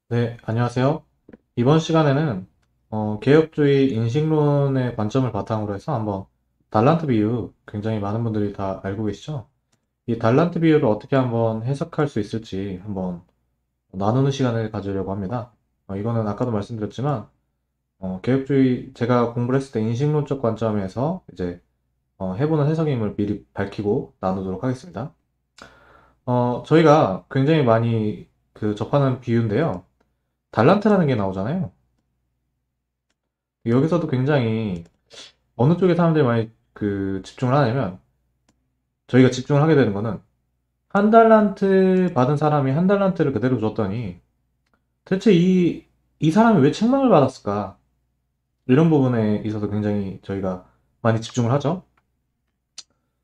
네, 안녕하세요. 이번 시간에는 개혁주의 인식론의 관점을 바탕으로 해서 한번 달란트 비유, 굉장히 많은 분들이 다 알고 계시죠? 이 달란트 비유를 어떻게 한번 해석할 수 있을지 한번 나누는 시간을 가지려고 합니다. 이거는 아까도 말씀드렸지만 개혁주의 제가 공부를 했을 때 인식론적 관점에서 이제 해보는 해석임을 미리 밝히고 나누도록 하겠습니다. 저희가 굉장히 많이 접하는 비유인데요. 달란트라는 게 나오잖아요. 여기서도 굉장히 어느 쪽에 사람들이 많이 집중을 하냐면 저희가 집중을 하게 되는 거는 한 달란트 받은 사람이 한 달란트를 그대로 줬더니 대체 이 사람이 왜 책망을 받았을까? 이런 부분에 있어서 굉장히 저희가 많이 집중을 하죠.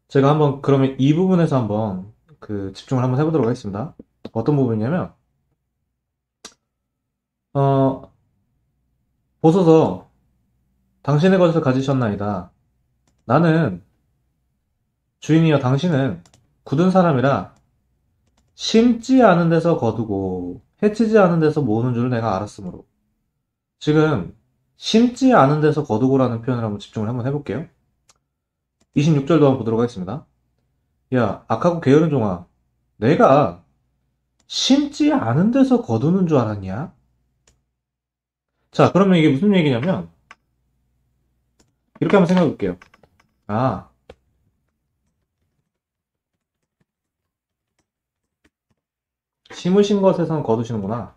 제가 한번 그러면 이 부분에서 한번 집중을 한번 해보도록 하겠습니다. 어떤 부분이냐면 어, 보소서 당신의 것을 가지셨나이다. 나는 주인이여 당신은 굳은 사람이라 심지 않은 데서 거두고 해치지 않은 데서 모으는 줄 내가 알았으므로. 지금 심지 않은 데서 거두고라는 표현을 한번 집중을 한번 해볼게요. 26절도 한번 보도록 하겠습니다. 야, 악하고 게으른 종아, 내가 심지 않은 데서 거두는 줄 알았냐? 자, 그러면 이게 무슨 얘기냐면 이렇게 한번 생각해 볼게요. 아, 심으신 것에선 거두시는구나.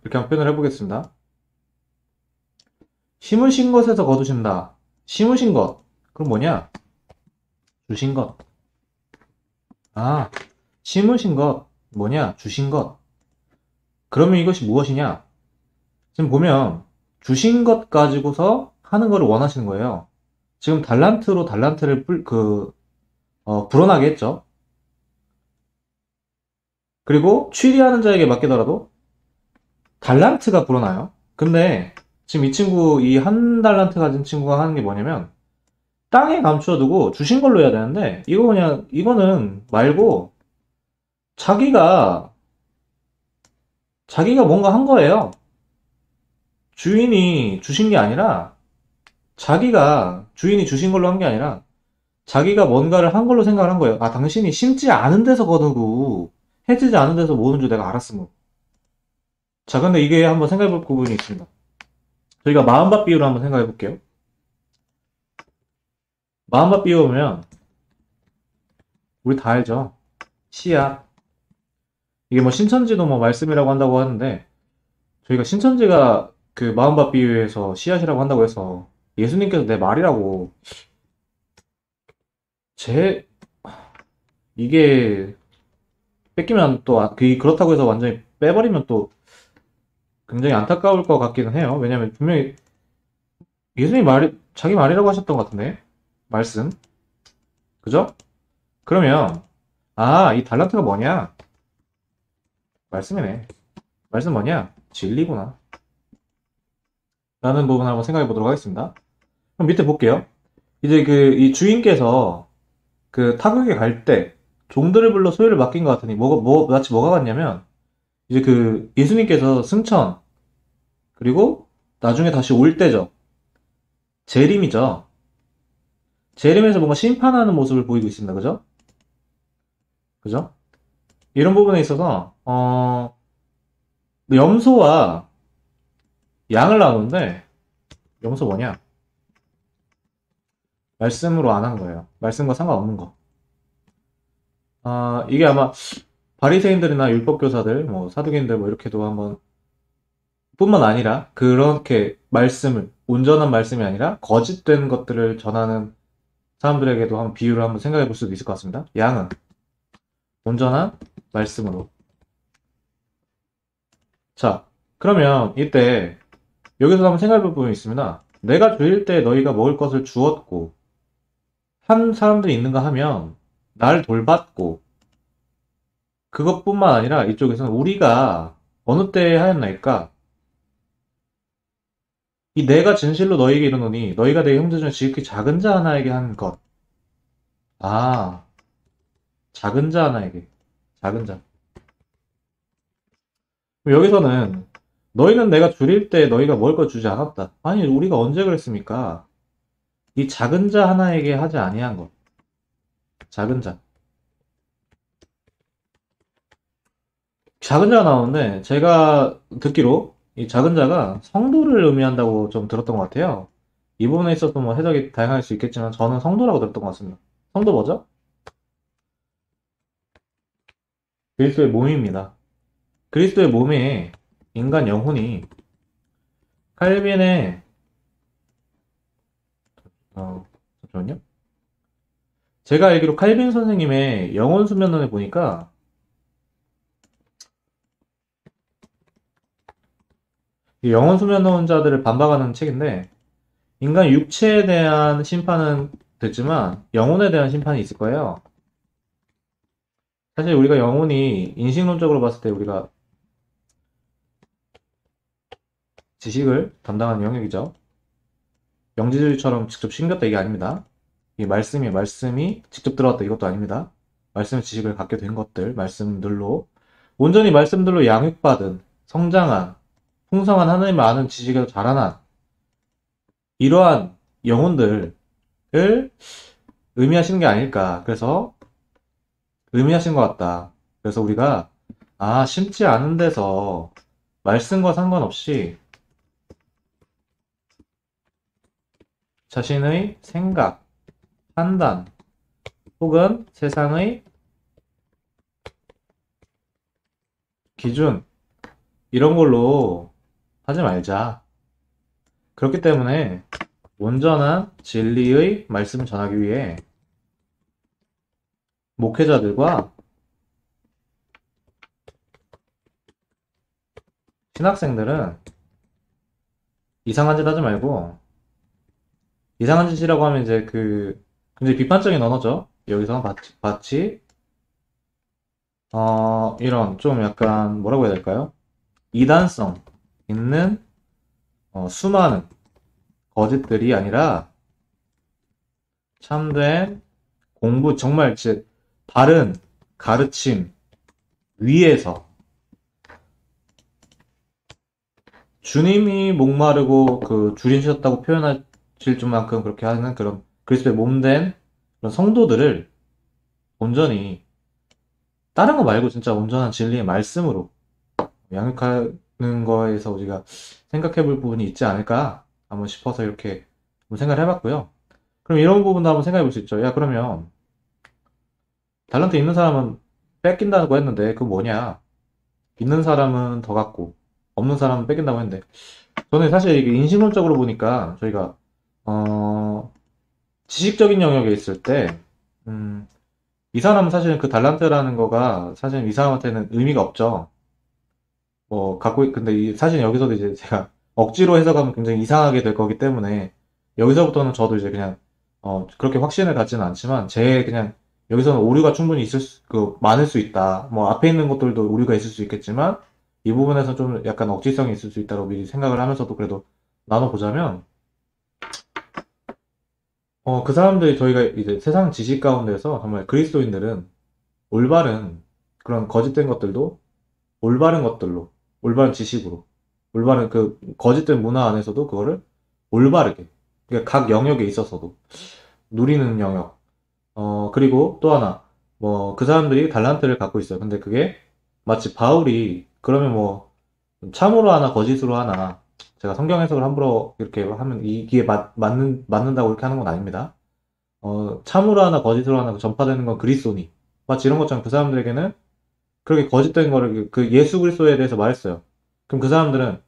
이렇게 한번 표현을 해보겠습니다. 심으신 것에서 거두신다. 심으신 것. 그럼 뭐냐? 주신 것. 아, 심으신 것. 뭐냐? 주신 것. 그러면 이것이 무엇이냐? 지금 보면 주신 것 가지고서 하는 거를 원하시는 거예요. 지금 달란트로 달란트를 불어나게 했죠. 그리고 취리하는 자에게 맡기더라도 달란트가 불어나요. 근데 지금 이 친구, 이 한 달란트 가진 친구가 하는 게 뭐냐면 땅에 감추어두고 주신 걸로 해야 되는데 이거는 말고 자기가 자기가 뭔가 한 거예요. 주인이 주신 게 아니라 주인이 주신 걸로 한 게 아니라 자기가 뭔가를 한 걸로 생각을 한 거예요. 아, 당신이 심지 않은 데서 거두고 해지지 않은 데서 모으는 줄 내가 알았으면. 자, 근데 이게 한번 생각해 볼 부분이 있습니다. 저희가 마음밭 비유를 한번 생각해 볼게요. 마음밭 비유 보면 우리 다 알죠? 씨앗. 이게 뭐 신천지도 뭐 말씀이라고 한다고 하는데 저희가 신천지가 그 마음밭 비유에서 씨앗이라고 한다고 해서 예수님께서 내 말이라고 제 이게 뺏기면 또 그렇다고 해서 완전히 빼버리면 또 굉장히 안타까울 것 같기는 해요. 왜냐면 분명히 예수님이 자기 말이라고 하셨던 것 같은데 말씀 그죠? 그러면 이 달란트가 뭐냐? 말씀이네. 말씀 뭐냐? 진리구나. 라는 부분 한번 생각해 보도록 하겠습니다. 그럼 밑에 볼게요. 이제 이 주인께서 타국에 갈 때 종들을 불러 소유를 맡긴 것 같으니 마치 뭐가 같냐면 이제 예수님께서 승천 그리고 나중에 다시 올 때죠. 재림이죠. 재림에서 뭔가 심판하는 모습을 보이고 있습니다. 그죠? 그죠? 이런 부분에 있어서 염소와 양을 나누는데 염소 뭐냐? 말씀으로 안 한 거예요. 말씀과 상관없는 거. 이게 아마 바리새인들이나 율법교사들, 뭐 사두개인들 뭐 이렇게도 한번 뿐만 아니라 그렇게 온전한 말씀이 아니라 거짓된 것들을 전하는 사람들에게도 한번 비유를 한번 생각해 볼 수도 있을 것 같습니다. 양은 온전한 말씀으로. 자, 그러면 이때 여기서 한번 생각해 볼 부분이 있습니다. 내가 주일 때 너희가 먹을 것을 주었고 한 사람들이 있는가 하면 날 돌봤고 그것뿐만 아니라 이쪽에서는 우리가 어느 때에 하였나이까 이 내가 진실로 너희에게 이르노니 너희가 내 형제 중에 지극히 작은 자 하나에게 한 것. 아, 작은 자 하나에게. 작은 자. 그럼 여기서는 너희는 내가 줄일 때 너희가 먹을 걸 주지 않았다. 아니, 우리가 언제 그랬습니까? 이 작은 자 하나에게 하지 아니한 것. 작은 자. 작은 자가 나오는데 제가 듣기로 이 작은 자가 성도를 의미한다고 좀 들었던 것 같아요. 이 부분에 있어서 뭐 해석이 다양할 수 있겠지만 저는 성도라고 들었던 것 같습니다. 성도 뭐죠? 그리스도의 몸입니다. 그리스도의 몸에 인간 영혼이 칼빈의 잠시만요. 제가 알기로 칼빈 선생님의 영혼 수면론에 보니까 이 영혼 수면론자들을 반박하는 책인데 인간 육체에 대한 심판은 됐지만 영혼에 대한 심판이 있을 거예요. 사실 우리가 영혼이 인식론적으로 봤을 때 우리가 지식을 담당하는 영역이죠. 영지주의처럼 직접 심겼다 이게 아닙니다. 이 말씀이 직접 들어왔다 이것도 아닙니다. 말씀의 지식을 갖게 된 것들, 말씀들로 온전히 말씀들로 양육받은 성장한 풍성한 하나님을 아는 지식에서 자라난 이러한 영혼들을 의미하시는 게 아닐까. 그래서 의미하신 것 같다. 그래서 우리가 심지 않은 데서 말씀과 상관없이 자신의 생각, 판단, 혹은 세상의 기준, 이런 걸로 하지 말자. 그렇기 때문에 온전한 진리의 말씀을 전하기 위해 목회자들과 신학생들은 이상한 짓 하지 말고, 이상한 짓이라고 하면 이제 굉장히 비판적인 언어죠. 여기서 마치, 이런 좀 약간 뭐라고 해야 될까요? 이단성 있는 수많은 거짓들이 아니라 참된 공부, 정말 제 바른 가르침 위에서 주님이 목마르고 줄이셨다고 표현하실 줄만큼 그렇게 하는 그런 그리스도의 몸된 그런 성도들을 온전히 다른 거 말고 진짜 온전한 진리의 말씀으로 양육하는 거에서 우리가 생각해 볼 부분이 있지 않을까 한번 싶어서 이렇게 한번 생각을 해봤고요. 그럼 이런 부분도 한번 생각해 볼 수 있죠. 야, 그러면 달란트 있는 사람은 뺏긴다고 했는데 그거 뭐냐? 있는 사람은 더 갖고 없는 사람은 뺏긴다고 했는데 저는 사실 이게 인식론적으로 보니까 저희가 어, 지식적인 영역에 있을 때 이 사람은 사실 그 달란트라는 거가 사실 이 사람한테는 의미가 없죠. 뭐 근데 사실 여기서도 이제 제가 억지로 해석하면 굉장히 이상하게 될 거기 때문에 여기서부터는 저도 이제 그냥 그렇게 확신을 갖지는 않지만 제 그냥 여기서는 오류가 충분히 많을 수 있다. 뭐 앞에 있는 것들도 오류가 있을 수 있겠지만 이 부분에서 좀 약간 억지성이 있을 수 있다고 미리 생각을 하면서도 그래도 나눠보자면 그 사람들이 저희가 이제 세상 지식 가운데서 정말 그리스도인들은 올바른 그런 거짓된 것들도 올바른 것들로, 올바른 지식으로, 올바른 거짓된 문화 안에서도 그거를 올바르게, 그러니까 각 영역에 있어서도 누리는 영역. 그리고 또 하나, 뭐, 그 사람들이 달란트를 갖고 있어요. 근데 그게 마치 바울이, 그러면 뭐, 참으로 하나, 거짓으로 하나, 제가 성경 해석을 함부로 이렇게 하면 이게 맞는다고 이렇게 하는 건 아닙니다. 참으로 하나, 거짓으로 하나 전파되는 건 그리스도니. 마치 이런 것처럼 그 사람들에게는 그렇게 거짓된 거를 그 예수 그리스도에 대해서 말했어요. 그럼 그 사람들은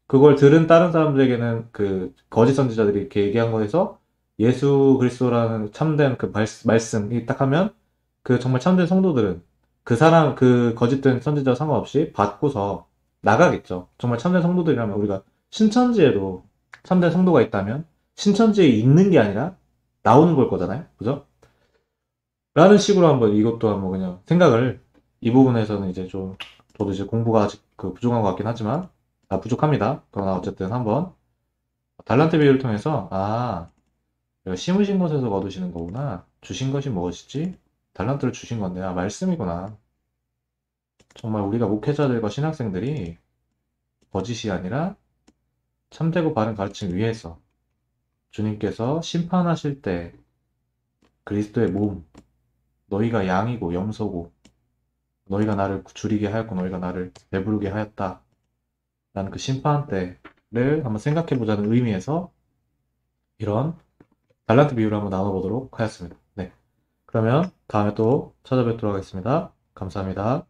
그걸 들은 다른 사람들에게는 그 거짓 선지자들이 이렇게 얘기한 거에서 예수 그리스도라는 참된 말씀이 딱 하면 그 정말 참된 성도들은 그 거짓된 선지자와 상관없이 받고서 나가겠죠. 정말 참된 성도들이라면 우리가 신천지에도 참된 성도가 있다면 신천지에 있는 게 아니라 나오는 걸 거잖아요. 그죠? 라는 식으로 한번 이것도 한번 그냥 생각을 이 부분에서는 이제 저도 이제 공부가 아직 부족한 것 같긴 하지만 부족합니다. 그러나 어쨌든 한번 달란트 비유를 통해서 내가 심으신 것에서 거두시는 거구나. 주신 것이 무엇이지? 달란트를 주신 건데 말씀이구나. 정말 우리가 목회자들과 신학생들이 거짓이 아니라 참되고 바른 가르침 위에서 주님께서 심판하실 때 그리스도의 몸, 너희가 양이고 염소고 너희가 나를 줄이게 하였고 너희가 나를 배부르게 하였다 라는 그 심판 때를 한번 생각해 보자는 의미에서 이런 달란트 비유를 한번 나눠보도록 하였습니다. 네. 그러면 다음에 또 찾아뵙도록 하겠습니다. 감사합니다.